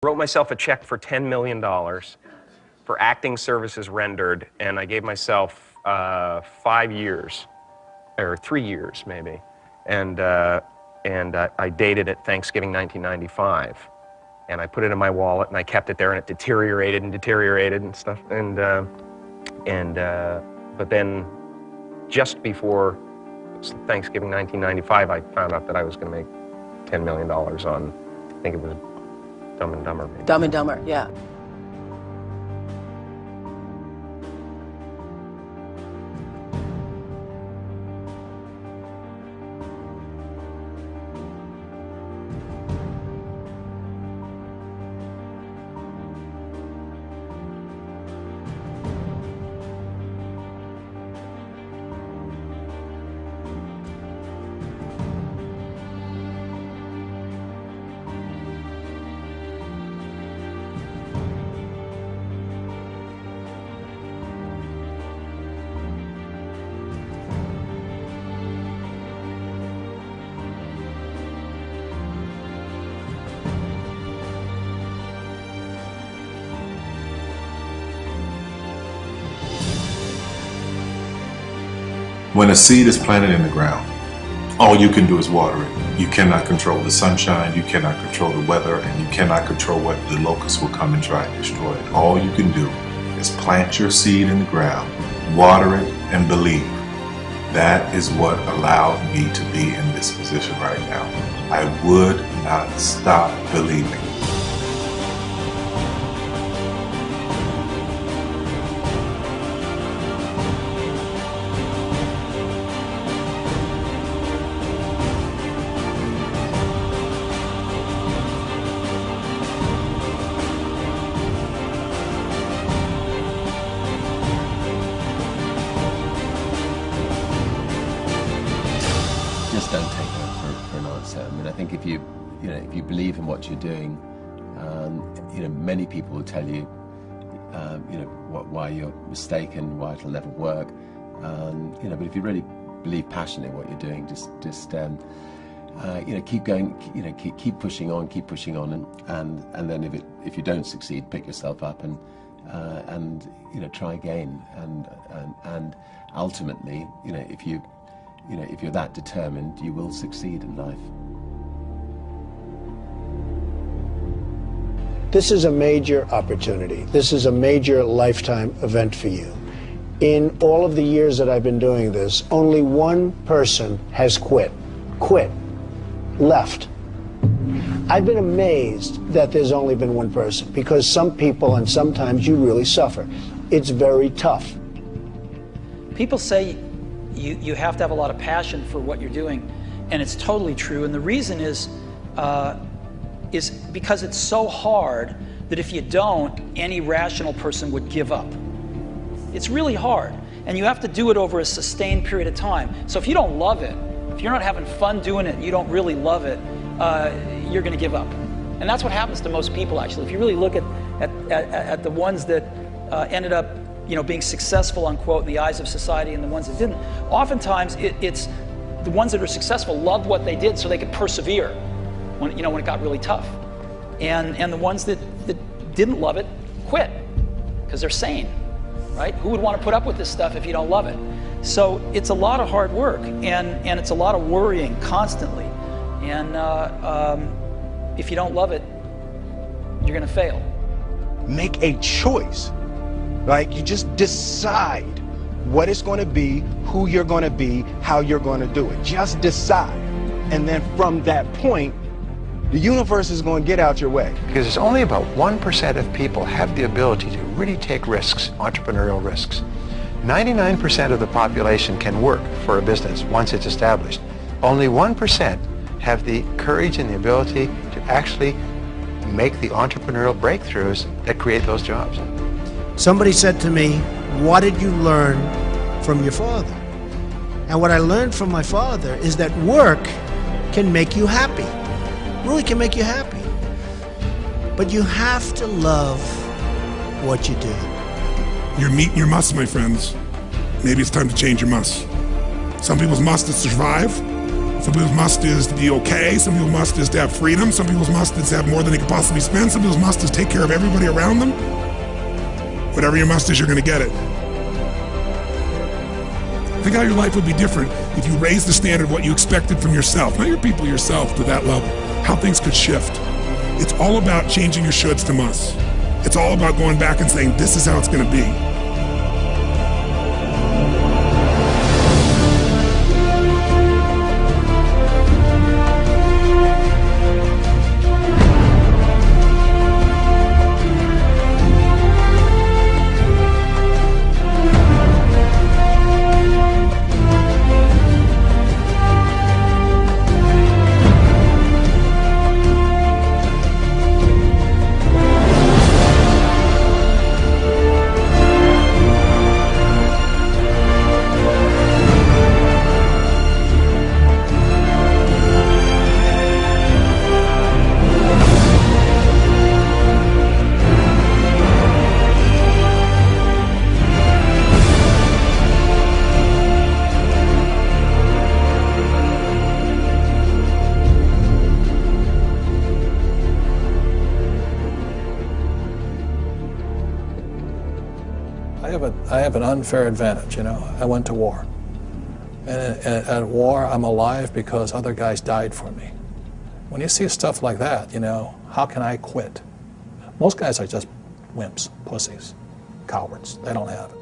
Wrote myself a check for $10 million for acting services rendered, and I gave myself 5 years, or 3 years maybe, and I dated it Thanksgiving 1995, and I put it in my wallet and I kept it there, and it deteriorated and stuff, but then just before Thanksgiving 1995, I found out that I was going to make $10 million on, I think it was Dumb and Dumber. Maybe. Dumb and Dumber, yeah. When a seed is planted in the ground, all you can do is water it. You cannot control the sunshine, you cannot control the weather, and you cannot control what the locusts will come and try and destroy it. All you can do is plant your seed in the ground, water it, and believe. That is what allowed me to be in this position right now. I would not stop believing. Just don't take that for an answer. I mean, I think if you believe in what you're doing, many people will tell you, why you're mistaken, why it'll never work. But if you really believe passionately in what you're doing, just keep going, keep pushing on, and then if you don't succeed, pick yourself up and try again, and ultimately, if you're that determined, you will succeed in life. This is a major opportunity. This is a major lifetime event for you. In all of the years that I've been doing this, only one person has quit, left. I've been amazed that there's only been one person, because some people, and sometimes you really suffer. It's very tough. People say you have to have a lot of passion for what you're doing, and it's totally true. And the reason is because it's so hard that if you don't, any rational person would give up. It's really hard, and you have to do it over a sustained period of time. So if you don't love it, if you're not having fun doing it, and you don't really love it, you're going to give up. And that's what happens to most people, actually. If you really look at the ones that ended up being successful, unquote, in the eyes of society, and the ones that didn't, oftentimes it's the ones that are successful loved what they did so they could persevere when it got really tough. And the ones that didn't love it quit because they're sane, right? Who would want to put up with this stuff if you don't love it? So it's a lot of hard work, and it's a lot of worrying constantly. And if you don't love it, you're going to fail. Make a choice. Like, you just decide what it's going to be, who you're going to be, how you're going to do it. Just decide. And then from that point, the universe is going to get out your way. Because it's only about 1% of people have the ability to really take risks, entrepreneurial risks. 99% of the population can work for a business once it's established. Only 1% have the courage and the ability to actually make the entrepreneurial breakthroughs that create those jobs. Somebody said to me, what did you learn from your father? And what I learned from my father is that work can make you happy. Really can make you happy. But you have to love what you do. You're meeting your must, my friends. Maybe it's time to change your must. Some people's must is survive. Some people's must is to be okay. Some people's must is to have freedom. Some people's must is to have more than they could possibly spend. Some people's must is take care of everybody around them. Whatever your must is, you're going to get it. Think how your life would be different if you raised the standard of what you expected from yourself, not your people, yourself, to that level. How things could shift. It's all about changing your shoulds to musts. It's all about going back and saying, this is how it's going to be. I have an unfair advantage, you know. I went to war. And at war, I'm alive because other guys died for me. When you see stuff like that, you know, how can I quit? Most guys are just wimps, pussies, cowards. They don't have it.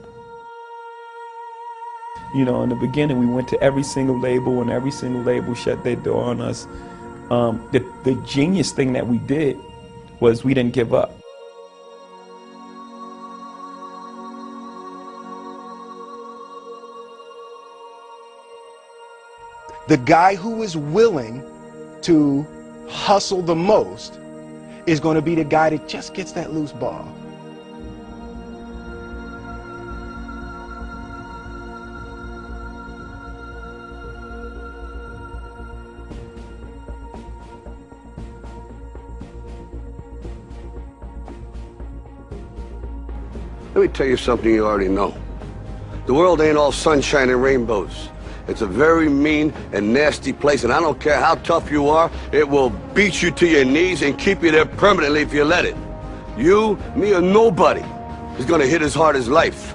You know, in the beginning, we went to every single label, and every single label shut their door on us. The genius thing that we did was we didn't give up. The guy who is willing to hustle the most is going to be the guy that just gets that loose ball. Let me tell you something you already know. The world ain't all sunshine and rainbows. It's a very mean and nasty place, and I don't care how tough you are, it will beat you to your knees and keep you there permanently if you let it. You, me, or nobody is gonna hit as hard as life.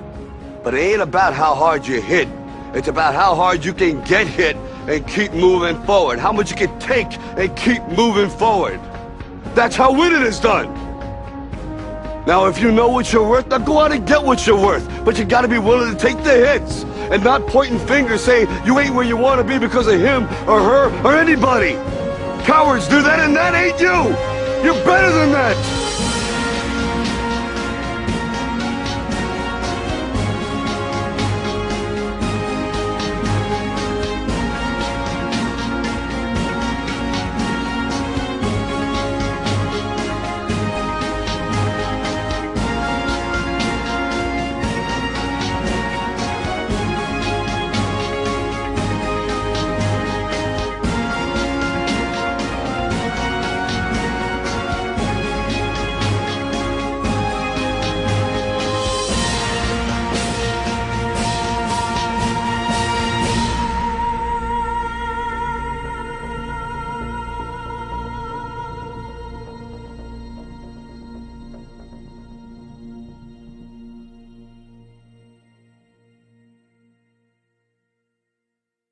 But it ain't about how hard you hit. It's about how hard you can get hit and keep moving forward. How much you can take and keep moving forward. That's how winning is done. Now, if you know what you're worth, now go out and get what you're worth. But you gotta be willing to take the hits and not pointing fingers saying you ain't where you want to be because of him or her or anybody. Cowards do that, and that ain't you. You're better than that.